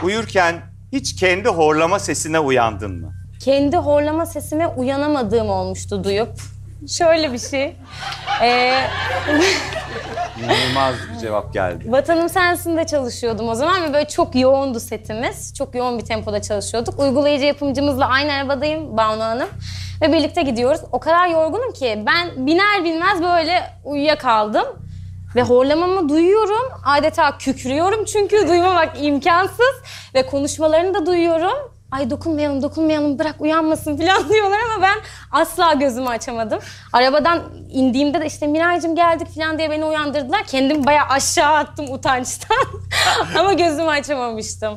Uyurken hiç kendi horlama sesine uyandın mı? Kendi horlama sesime uyanamadığım olmuştu duyup. Şöyle bir şey. İnanılmaz bir cevap geldi. Vatanım Sensin'de çalışıyordum o zaman ve böyle çok yoğundu setimiz. Çok yoğun bir tempoda çalışıyorduk. Uygulayıcı yapımcımızla aynı arabadayım, Banu Hanım. Ve birlikte gidiyoruz. O kadar yorgunum ki ben biner binmez böyle uyuyakaldım. Ve horlamamı duyuyorum. Adeta kükrüyorum çünkü duymamak imkansız. Ve konuşmalarını da duyuyorum. Ay dokunmayalım, dokunmayalım, bırak uyanmasın falan diyorlar ama ben asla gözümü açamadım. Arabadan indiğimde de işte Miraycığım geldik falan diye beni uyandırdılar. Kendimi bayağı aşağı attım utançtan ama gözümü açamamıştım.